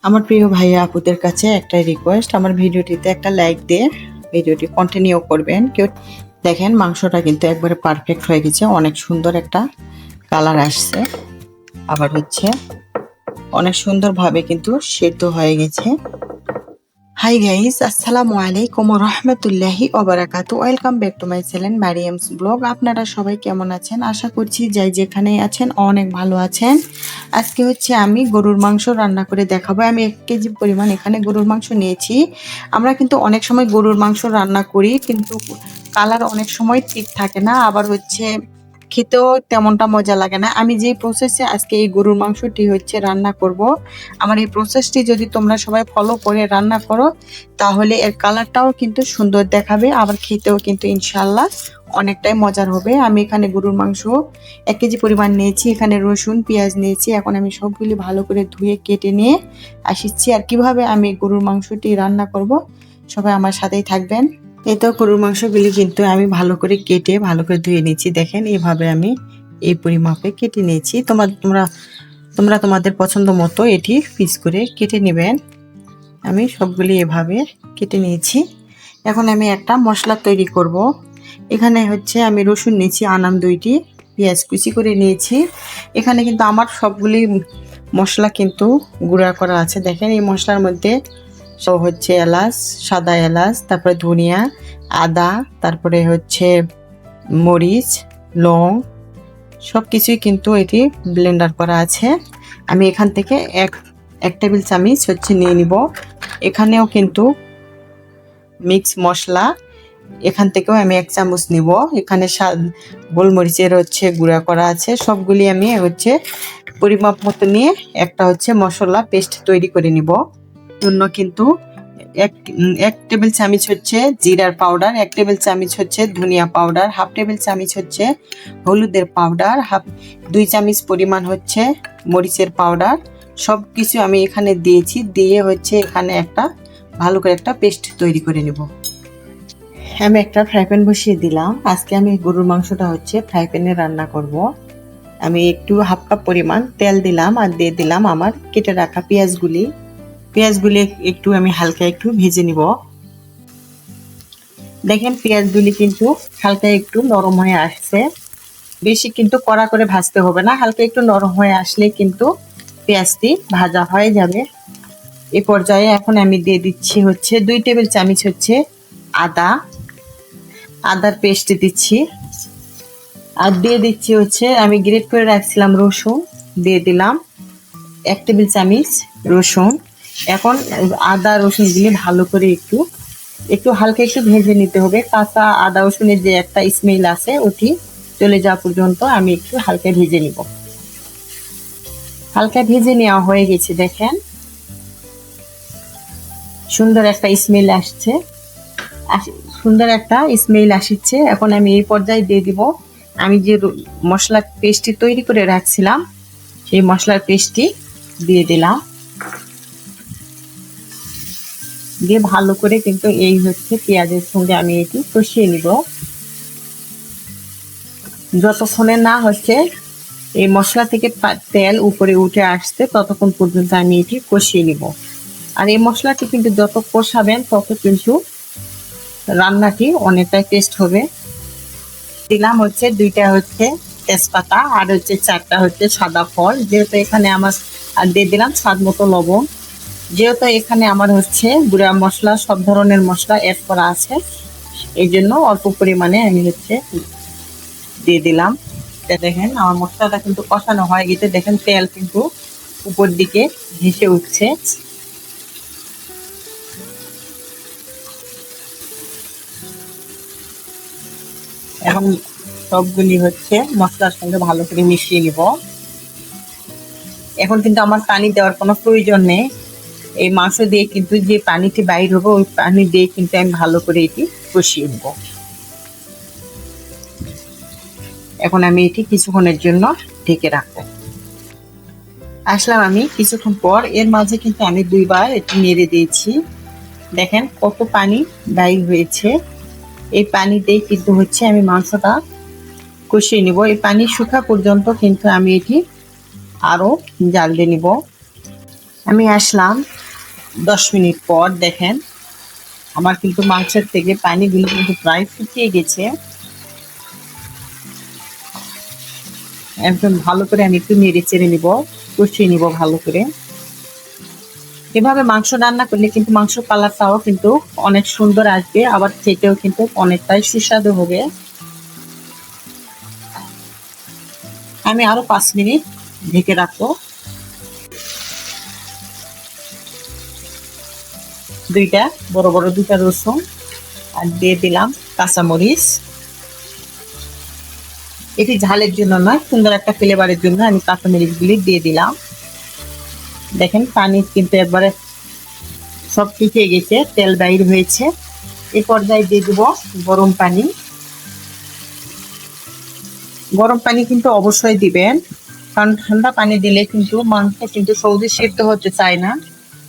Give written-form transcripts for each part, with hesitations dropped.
আমার প্রিয় ভাইয়া আপুদের কাছে একটা রিকোয়েস্ট, আমার ভিডিওটিতে একটা লাইক দিয়ে ভিডিওটি কন্টিনিউ করবেন। কেউ দেখেন মাংসটা কিন্তু একবারে পারফেক্ট হয়ে গেছে, অনেক সুন্দর একটা কালার আসছে, আবার হচ্ছে অনেক সুন্দরভাবে কিন্তু সেদ্ধ হয়ে গেছে। হাই গাইস, আসসালামু আলাইকুম ওয়া রাহমাতুল্লাহি ওয়া বারাকাতুহু। Welcome back to my channel Mariam's blog. আপনারা সবাই কেমন আছেন? আশা করছি যাই যেখানেই আছেন অনেক ভালো আছেন। আজকে হচ্ছে আমি গরুর মাংস রান্না করে দেখাবো। আমি 1 কেজি পরিমাণ এখানে গরুর মাংস নিয়েছি। আমরা কিন্তু অনেক সময় গরুর মাংস রান্না করি, কিন্তু কালার অনেক সময় ঠিক থাকে না, আবার হচ্ছে খেতেও তেমনটা মজা লাগে না। আমি যেই প্রসেসে আজকে এই গরুর মাংসটি হচ্ছে রান্না করব, আমার এই প্রসেসটি যদি তোমরা সবাই ফলো করে রান্না করো, তাহলে এর কালারটাও কিন্তু সুন্দর দেখাবে, আবার খেতেও কিন্তু ইনশাল্লাহ অনেকটাই মজার হবে। আমি এখানে গরুর মাংস 1 কেজি পরিমাণ নিয়েছি, এখানে রসুন পেঁয়াজ নিয়েছি। এখন আমি সবগুলি ভালো করে ধুয়ে কেটে নিয়ে আসছি। আর কিভাবে আমি গরুর মাংসটি রান্না করব, সবাই আমার সাথেই থাকবেন। এই তো গরুর মাংসগুলি কিন্তু আমি ভালো করে কেটে ভালো করে ধুয়ে নিয়েছি। দেখেন এইভাবে আমি এই পরিমাপে কেটে নিয়েছি। তোমরা তোমাদের পছন্দ মতো এটি পিস করে কেটে নেবেন। আমি সবগুলি এভাবে কেটে নিয়েছি। এখন আমি একটা মশলা তৈরি করব। এখানে হচ্ছে আমি রসুন নিয়েছি আনাম 2টি, পেঁয়াজ কুচি করে নিয়েছি। এখানে কিন্তু আমার সবগুলি মশলা কিন্তু গুঁড়া করা আছে। দেখেন এই মশলার মধ্যে সব হচ্ছে এলাচ, সাদা এলাচ, তারপরে ধনিয়া, আদা, তারপরে হচ্ছে মরিচ, লং, সব কিছুই কিন্তু এটি ব্লেন্ডার করা আছে। আমি এখান থেকে এক টেবিল চামচ হচ্ছে নিয়ে নিব। এখানেও কিন্তু মিক্স মশলা, এখান থেকেও আমি 1 চামচ নিব। এখানে গোলমরিচের হচ্ছে গুঁড়া করা আছে। সবগুলি আমি হচ্ছে পরিমাপ মতো নিয়ে একটা হচ্ছে মশলা পেস্ট তৈরি করে নিব। জন্য কিন্তু এক টেবিল চামচ হচ্ছে জিরার পাউডার, 1 টেবিল চামচ হচ্ছে ধনিয়া পাউডার, হাফ টেবিল চামচ হচ্ছে হলুদের পাউডার, 2 চামচ পরিমাণ হচ্ছে মরিচের পাউডার। সব কিছু আমি এখানে দিয়েছি, দিয়ে হচ্ছে এখানে একটা ভালো করে একটা পেস্ট তৈরি করে নেব। আমি একটা ফ্রাই প্যান বসিয়ে দিলাম। আজকে আমি গরুর মাংসটা হচ্ছে ফ্রাই প্যানে রান্না করব। আমি একটু হাফ কাপ পরিমাণ তেল দিলাম, আর দিয়ে দিলাম আমার কেটে রাখা পেঁয়াজগুলি একটু আমি হালকা একটু ভেজে নিব। দেখেন পেঁয়াজগুলি কিন্তু হালকা একটু নরম হয়ে আসছে, বেশি কিন্তু কড়া করে ভাজতে হবে না, হালকা একটু নরম হয়ে আসলে কিন্তু পেঁয়াজটি ভাজা হয়ে যাবে। এই পর্যায়ে এখন আমি দিয়ে দিচ্ছি হচ্ছে 2 টেবিল চামচ হচ্ছে আদার পেস্ট দিচ্ছি, আর দিয়ে দিচ্ছি হচ্ছে আমি গ্রেট করে রাখছিলাম রসুন, দিয়ে দিলাম 1 টেবিল চামচ রসুন। এখন আদা রসুন দিয়ে ভালো করে একটু হালকা একটু ভেজে নিতে হবে। কাঁচা আদা রসুনের যে একটা স্মেল আছে ওটি চলে যাওয়া পর্যন্ত আমি একটু হালকা ভেজে নিব। হালকা ভেজে নেওয়া হয়ে গেছে, দেখেন সুন্দর একটা স্মেল আসছে, আসছে। এখন আমি এই পর্যায়ে দিয়ে দিব আমি যে মশলা পেস্টটি তৈরি করে রাখছিলাম, সেই মশলার পেস্টটি দিয়ে দিলাম। দিয়ে ভালো করে কিন্তু এই হচ্ছে পেঁয়াজের সঙ্গে আমি এটি কষিয়ে নিব। যতক্ষণে না হচ্ছে এই মশলা থেকে তেল উপরে উঠে আসছে, ততক্ষণ পর্যন্ত আমি এটি কষিয়ে নিব। আর এই মশলাটি কিন্তু যত কষাবেন তত কিন্তু রান্নাটি অনেকটাই টেস্ট হবে। দিলাম হচ্ছে 2টা হচ্ছে তেজপাতা, আর হচ্ছে 4টা হচ্ছে সাদা ফল। যেহেতু এখানে আমার আর দিয়ে দিলাম স্বাদ মতো লবণ। যেহেতু এখানে আমার হচ্ছে গুঁড়া মশলা সব ধরনের মশলা অ্যাড করা আছে, এই জন্য অল্প পরিমাণে আমি হচ্ছে দিয়ে দিলাম। দেখেন আমার মশলাটা কিন্তু কষানো হয়ে গেছে, দেখেন তেল কিন্তু উপর দিকে ভেসে উঠছে। এখন সবগুলি হচ্ছে মশলার সঙ্গে ভালো করে মিশিয়ে নিব। এখন কিন্তু আমার পানি দেওয়ার কোনো প্রয়োজন নেই, এই মাংস দিয়ে কিন্তু যে পানিটি বাইর হবে ওই পানি দিয়ে কিন্তু আমি ভালো করে এটি কষিয়ে নেব। এখন আমি এটি কিছুক্ষণের জন্য ঢেকে রাখবো। আসলাম আমি কিছুক্ষণ পর, এর মাঝে কিন্তু আমি 2বার এটি নেড়ে দিয়েছি। দেখেন কত পানি বাইর হয়েছে। এই পানি দিয়ে কিন্তু হচ্ছে আমি মাংসটা কষিয়ে নিব। এই পানি শুকা পর্যন্ত কিন্তু আমি এটি আরো জাল দিয়ে নিব। আমি আসলাম 10 মিনিট পর। দেখেন আমার কিন্তু মাংসের থেকে পানিগুলো কিন্তু প্রায় ফুটিয়ে গেছে। একদম ভালো করে আমি একটু নেড়ে চেড়ে নিব, কষিয়ে নিব ভালো করে। এভাবে মাংস রান্না করলে কিন্তু মাংস কালারটাও কিন্তু অনেক সুন্দর আসবে, আবার খেতেও কিন্তু অনেকটাই সুস্বাদু হবে। আমি আরো 5 মিনিট ঢেকে রাখবো। দুইটা বড় বড় দুটা রসুন আর দিয়ে দিলাম কাঁচামরিচ। এটি ঝালের জন্য নয়, সুন্দর একটা ফ্লেভারের জন্য আমি কাঁচামরিচগুলি দিয়ে দিলাম। দেখেন পানি কিন্তু একবারে সব শুকিয়ে গেছে, তেল বাইর হয়েছে। এই পর্যায়ে দিয়ে দেবো গরম পানি। গরম পানি কিন্তু অবশ্যই দিবেন, কারণ ঠান্ডা পানি দিলে কিন্তু মাংস কিন্তু সহজে সিদ্ধ হতে চায় না।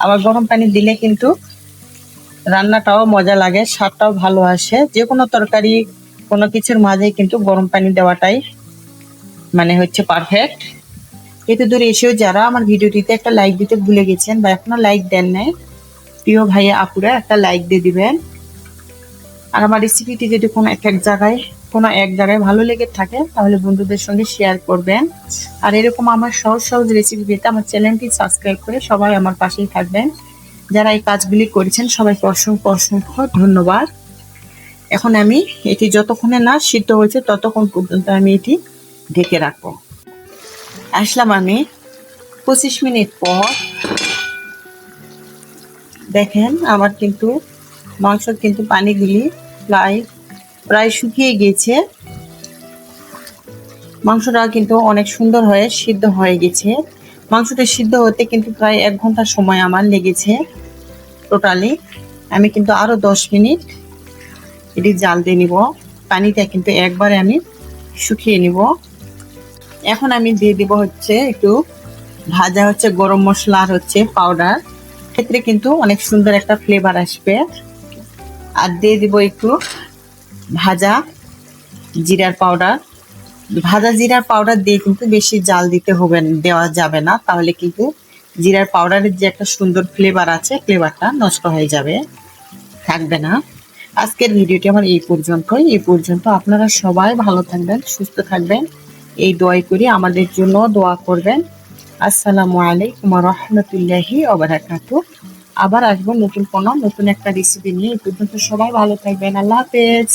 আবার গরম পানি দিলে কিন্তু রান্নাটাও মজা লাগে, স্বাদটাও ভালো আসে। যে কোনো তরকারি, কোনো কিছুর মাঝে কিন্তু গরম পানি দেওয়াটাই মানে হচ্ছে পারফেক্ট। এতে দূরে এসেও যারা আমার ভিডিওটিতে একটা লাইক দিতে ভুলে গেছেন বা এখনো লাইক দেন নাই, প্রিয় ভাইয়া আপুরা একটা লাইক দিয়ে দিবেন। আর আমার রেসিপিটি যদি কোনো এক জায়গায় ভালো লেগে থাকে তাহলে বন্ধুদের সঙ্গে শেয়ার করবেন। আর এরকম আমার সহজ সহজ রেসিপি পেতে আমার চ্যানেলটি সাবস্ক্রাইব করে সবাই আমার পাশেই থাকবেন। যারা এই কাজগুলি করেছেন সবাইকে অসংখ্য অসংখ্য ধন্যবাদ। এখন আমি এটি যতক্ষণে না সিদ্ধ হয়েছে ততক্ষণ পর্যন্ত আমি এটি ঢেকে রাখবো। আসলাম আমি 25 মিনিট পর। দেখেন আমার কিন্তু মাংসর কিন্তু পানিগুলি প্রায় প্রায় শুকিয়ে গেছে। মাংসটা কিন্তু অনেক সুন্দর হয়ে সিদ্ধ হয়ে গেছে। মাংসটা সিদ্ধ হতে কিন্তু প্রায় 1 ঘন্টা সময় আমার লেগেছে টোটালি। আমি কিন্তু আরো 10 মিনিট এটি জাল দিয়ে নিব। পানিটা কিন্তু একবারে আমি শুকিয়ে নিব। এখন আমি দিয়ে দিব হচ্ছে একটু ভাজা হচ্ছে গরম মশলা আর হচ্ছে পাউডার, ক্ষেত্রে কিন্তু অনেক সুন্দর একটা ফ্লেভার আসবে। আর দিয়ে দিব একটু ভাজা জিরার পাউডার। ভাজা জিরার পাউডার দিয়ে কিন্তু বেশি জাল দেওয়া যাবে না, তাহলে কিন্তু জিরার পাউডারের যে একটা সুন্দর ফ্লেভার আছে, ফ্লেভারটা নষ্ট হয়ে যাবে, থাকবে না। আজকের ভিডিওটি আমার এই পর্যন্ত। আপনারা সবাই ভালো থাকবেন, সুস্থ থাকবেন, এই দোয়াই করি আমাদের জন্য দোয়া করবেন। আসসালামু আলাইকুম ওয়া রাহমাতুল্লাহি ওয়া বারাকাতুহু। আবার আসবো নতুন একটা রেসিপি নিয়ে। এই পর্যন্ত সবাই ভালো থাকবেন। আল্লাহ হাফেজ।